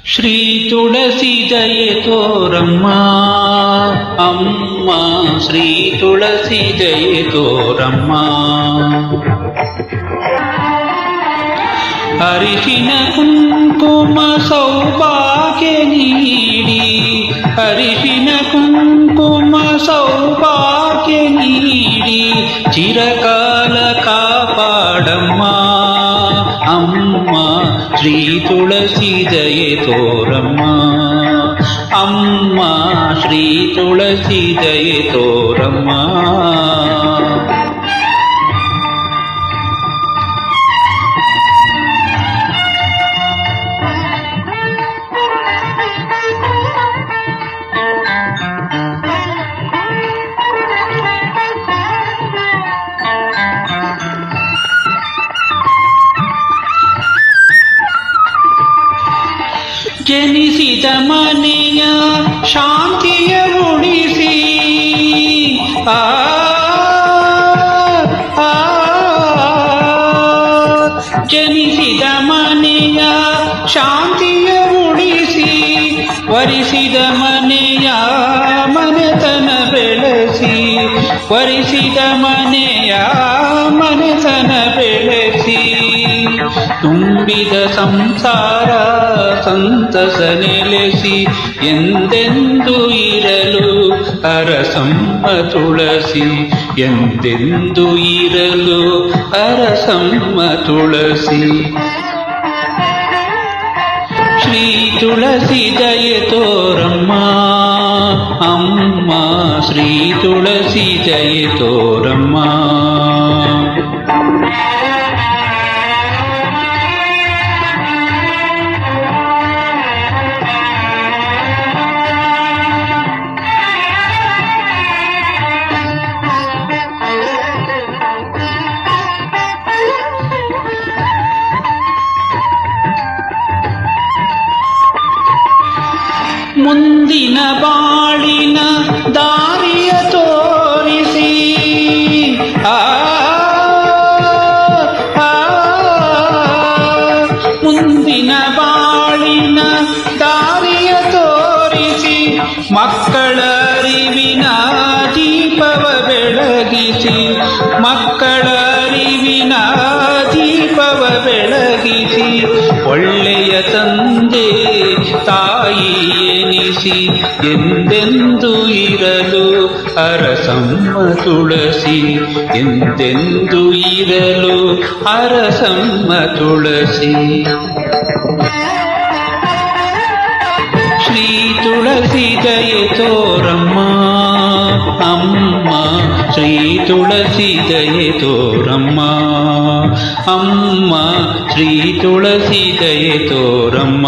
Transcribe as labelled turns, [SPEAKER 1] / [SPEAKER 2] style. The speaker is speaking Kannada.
[SPEAKER 1] ಶ್ರೀ ತುಳಸಿ ಜಯ ತೋರಮ್ಮ ಅಮ್ಮ, ಶ್ರೀ ತುಳಸಿ ಜಯ ತೋರಮ್ಮ. ಅರಿಶಿನ ಕುಂಕುಮ ಸೌಭಾಗ್ಯ ನೀಡಿ, ಅರಿಶಿನ ಕುಂಕುಮ ಸೌಭಾಗ್ಯ ನೀಡಿ, ಚಿರಕಾಲ ಕಾಪಾಡಮ್ಮ ಅಮ್ಮ, ಶ್ರೀ ತುಳಸಿ ಜಯ ತೋರಮ್ಮ ಅಮ್ಮ, ಶ್ರೀ ತುಳಸಿ ಜಯ ತೋರಮ್ಮ. ಜನಿಸಿದ ಮನೆಯ ಶಾಂತಿಯ ಉಳಿಸಿ, ಜನಿಸಿದ ಮನೆಯ ಶಾಂತಿಯ ಉಳಿಸಿ, ವರಿಸಿದ ಮನೆಯ ಮನೆತನ ಬೆಳೆಸಿ, ವರಿಸಿದ ಮನೆಯ ಮನೆತನ ಬೆಳೆಸಿ, ತುಂಬಿದ ಸಂಸಾರ ಸಂತಸ ನೆಲೆಸಿ, ಎಂದೆಂದು ಇರಲು ಅರಸಮ್ಮ ತುಳಸಿ, ಎಂದೆಂದು ಇರಲು ಅರಸಮ್ಮ ತುಳಸಿ. ಶ್ರೀ ತುಳಸಿ ಜಯ ತೋರಮ್ಮ ಅಮ್ಮ, ಶ್ರೀ ತುಳಸಿ ಜಯ ತೋರಮ್ಮ. ಮುಂದಿನ ಬಾಳಿನ ದಾರಿಯ ತೋರಿಸಿ, ಮುಂದಿನ ಬಾಳಿನ ದಾರಿಯ ತೋರಿಸಿ, ಮಕ್ಕಳ ಅರಿವಿನ ದೀಪವ ಬೆಳಗಿಸಿ, ಮಕ್ಕಳ ಅರಿವಿನ ದೀಪವ ಬೆಳಗಿಸಿ, ಒಳ್ಳೆಯ ತಂದೆ ತಾಯಿ ಎನಿಸಿ, ಎಂದೆಂದು ಇರಲು ಅರಸಮ್ಮ ತುಳಸಿ, ಎಂದೆಂದು ಇರಲು ಅರಸಮ್ಮ ತುಳಸಿ. ಶ್ರೀ ತುಳಸಿ ಜಯ ತೋರಮ್ಮ ಅಮ್ಮ, ಶ್ರೀ ತುಳಸಿ ಜಯ ತೋರಮ್ಮ ಅಮ್ಮ, ಶ್ರೀ ತುಳಸಿ ಜಯ ತೋರಮ್ಮ.